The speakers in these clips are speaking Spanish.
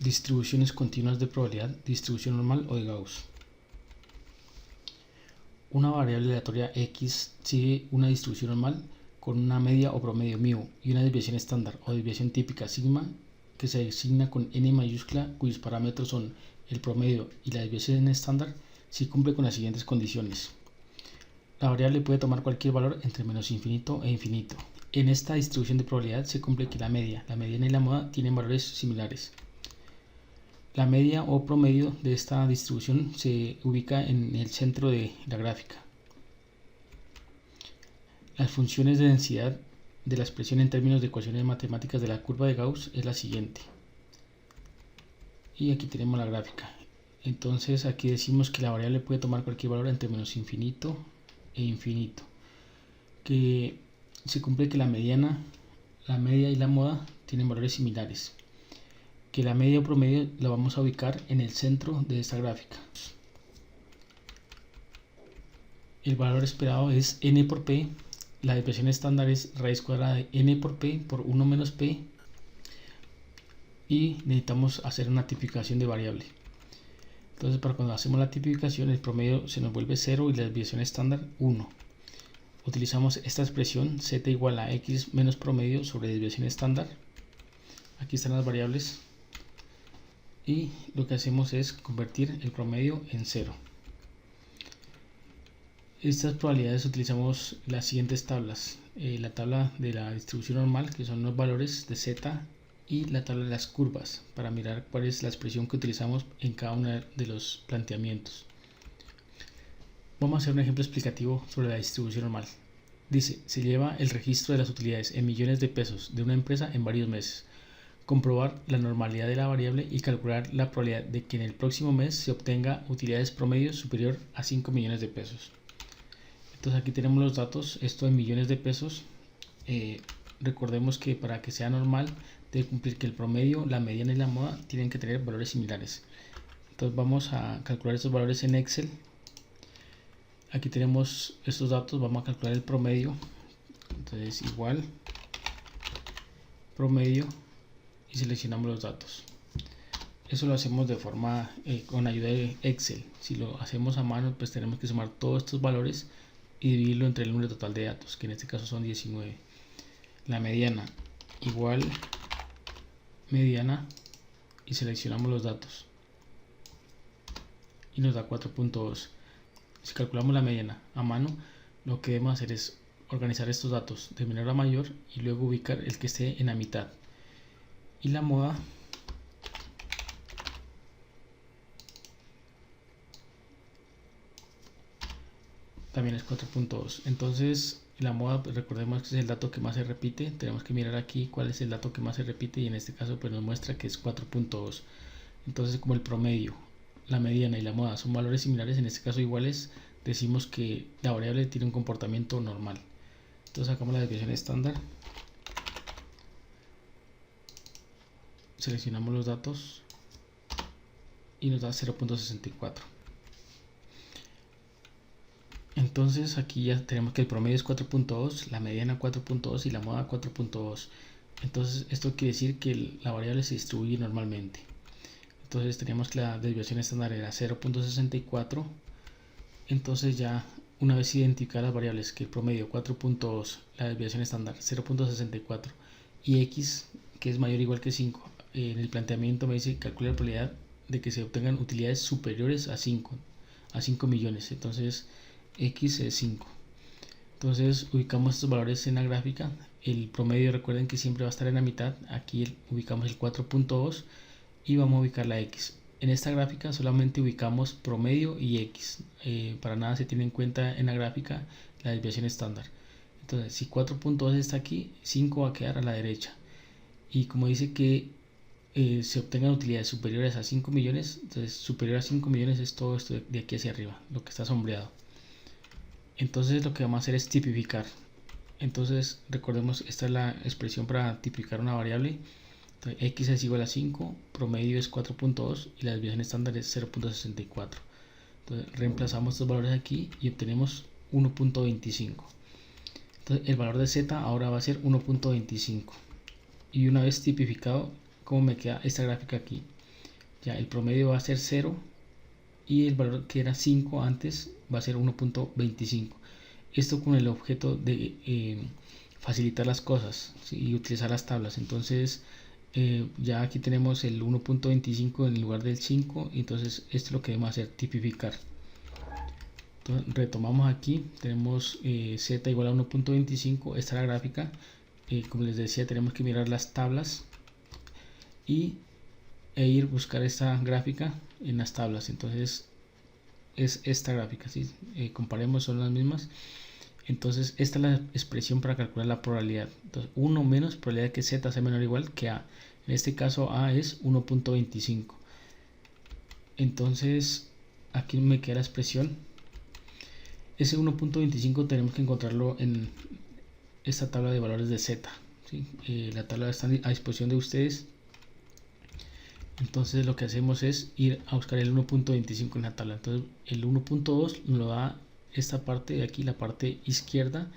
Distribuciones continuas de probabilidad, distribución normal o de Gauss. Una variable aleatoria x sigue una distribución normal con una media o promedio μ y una desviación estándar o desviación típica sigma que se designa con n mayúscula, cuyos parámetros son el promedio y la desviación estándar si cumple con las siguientes condiciones. La variable puede tomar cualquier valor entre menos infinito e infinito. En esta distribución de probabilidad se cumple que la media, la mediana y la moda tienen valores similares. La media o promedio de esta distribución se ubica en el centro de la gráfica. Las funciones de densidad de la expresión en términos de ecuaciones matemáticas de la curva de Gauss es la siguiente. Y aquí tenemos la gráfica. Entonces aquí decimos que la variable puede tomar cualquier valor entre menos infinito e infinito. Que se cumple que la mediana, la media y la moda tienen valores similares. Que la media o promedio la vamos a ubicar en el centro de esta gráfica. El valor esperado es n por p, la desviación estándar es raíz cuadrada de n por p por 1 menos p y necesitamos hacer una tipificación de variable. Entonces para cuando hacemos la tipificación el promedio se nos vuelve 0 y la desviación estándar 1. Utilizamos esta expresión z igual a x menos promedio sobre desviación estándar. Aquí están las variables. Y lo que hacemos es convertir el promedio en 0. Estas probabilidades utilizamos las siguientes tablas. La tabla de la distribución normal, que son los valores de z, y la tabla de las curvas, para mirar cuál es la expresión que utilizamos en cada uno de los planteamientos. Vamos a hacer un ejemplo explicativo sobre la distribución normal. Dice, se lleva el registro de las utilidades en millones de pesos de una empresa en varios meses. Comprobar la normalidad de la variable y calcular la probabilidad de que en el próximo mes se obtenga utilidades promedio superior a 5 millones de pesos. Entonces aquí tenemos los datos, esto en millones de pesos. Recordemos que para que sea normal debe cumplir que el promedio, la mediana y la moda tienen que tener valores similares. Entonces vamos a calcular estos valores en Excel. Aquí tenemos estos datos, vamos a calcular el promedio. Entonces igual promedio y seleccionamos los datos. Eso lo hacemos de forma con ayuda de Excel. Si lo hacemos a mano, pues tenemos que sumar todos estos valores y dividirlo entre el número total de datos, que en este caso son 19. La mediana igual mediana y seleccionamos los datos y nos da 4.2. Si calculamos la mediana a mano, lo que debemos hacer es organizar estos datos de menor a mayor y luego ubicar el que esté en la mitad. Y la moda también es 4.2. Entonces la moda, pues recordemos que es el dato que más se repite. Tenemos que mirar aquí cuál es el dato que más se repite y en este caso pues nos muestra que es 4.2. Entonces como el promedio, la mediana y la moda son valores similares, en este caso iguales, decimos que la variable tiene un comportamiento normal. Entonces sacamos la desviación estándar. Seleccionamos los datos y nos da 0.64. Entonces aquí ya tenemos que el promedio es 4.2, la mediana 4.2 y la moda 4.2. Entonces esto quiere decir que la variable se distribuye normalmente. Entonces teníamos que la desviación estándar era 0.64. Entonces ya una vez identificadas las variables que el promedio 4.2, la desviación estándar 0.64 y x que es mayor o igual que 5, en el planteamiento me dice calcula la probabilidad de que se obtengan utilidades superiores a 5 millones. Entonces x es 5. Entonces ubicamos estos valores en la gráfica. El promedio, recuerden que siempre va a estar en la mitad. Aquí ubicamos el 4.2 y vamos a ubicar la x. En esta gráfica solamente ubicamos promedio y x. Para nada se tiene en cuenta en la gráfica la desviación estándar. Entonces si 4.2 está aquí, 5 va a quedar a la derecha. Y como dice que se obtengan utilidades superiores a 5 millones, entonces superior a 5 millones es todo esto de aquí hacia arriba, lo que está sombreado. Entonces lo que vamos a hacer es tipificar. Entonces recordemos, esta es la expresión para tipificar una variable. Entonces, x es igual a 5, promedio es 4.2 y la desviación estándar es 0.64. Entonces reemplazamos estos valores aquí y obtenemos 1.25. Entonces el valor de z ahora va a ser 1.25. Y una vez tipificado, ¿cómo me queda esta gráfica aquí? Ya el promedio va a ser 0 y el valor que era 5 antes va a ser 1.25. Esto con el objeto de facilitar las cosas, ¿sí? Y utilizar las tablas. Entonces ya aquí tenemos el 1.25 en lugar del 5, entonces esto es lo que debemos hacer, tipificar. Entonces, retomamos aquí, tenemos z igual a 1.25, esta es la gráfica. Como les decía, tenemos que mirar las tablas e ir buscar esta gráfica en las tablas. Entonces es esta gráfica, ¿sí? Comparemos, son las mismas. Entonces esta es la expresión para calcular la probabilidad. Entonces 1 menos probabilidad que z sea menor o igual que a. En este caso a es 1.25. entonces aquí me queda la expresión. Ese 1.25 tenemos que encontrarlo en esta tabla de valores de z, ¿sí? La tabla está a disposición de ustedes. Entonces lo que hacemos es ir a buscar el 1.25 en la tabla. Entonces el 1.2 nos lo da esta parte de aquí, la parte izquierda,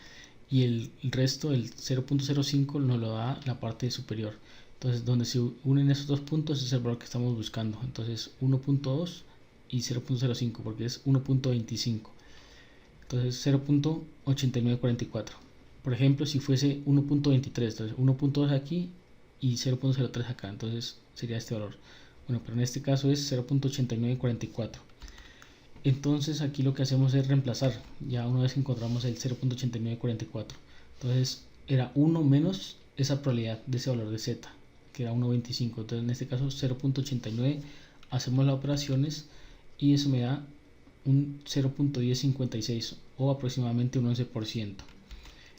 y el resto, el 0.05, nos lo da la parte superior. Entonces donde se unen esos dos puntos es el valor que estamos buscando. Entonces 1.2 y 0.05, porque es 1.25. Entonces 0.8944. Por ejemplo, si fuese 1.23, entonces 1.2 aquí y 0.03 acá, entonces sería este valor. Bueno, pero en este caso es 0.8944. Entonces aquí lo que hacemos es reemplazar, ya una vez que encontramos el 0.8944. Entonces era 1 menos esa probabilidad de ese valor de z, que era 1.25. Entonces en este caso 0.89, hacemos las operaciones y eso me da un 0.1056 o aproximadamente un 11%.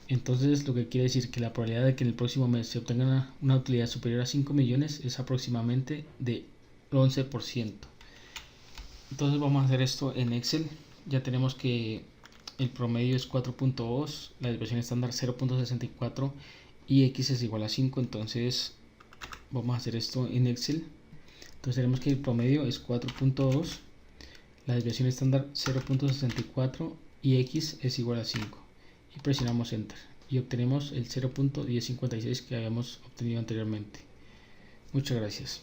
Entonces lo que quiere decir que la probabilidad de que en el próximo mes se obtenga una utilidad superior a 5 millones es aproximadamente de 11%. Entonces vamos a hacer esto en Excel. Ya tenemos que el promedio es 4.2, la desviación estándar 0.64 y x es igual a 5. Entonces vamos a hacer esto en Excel. Entonces tenemos que el promedio es 4.2, la desviación estándar 0.64 y x es igual a 5. Y presionamos Enter y obtenemos el 0.1056 que habíamos obtenido anteriormente. Muchas gracias.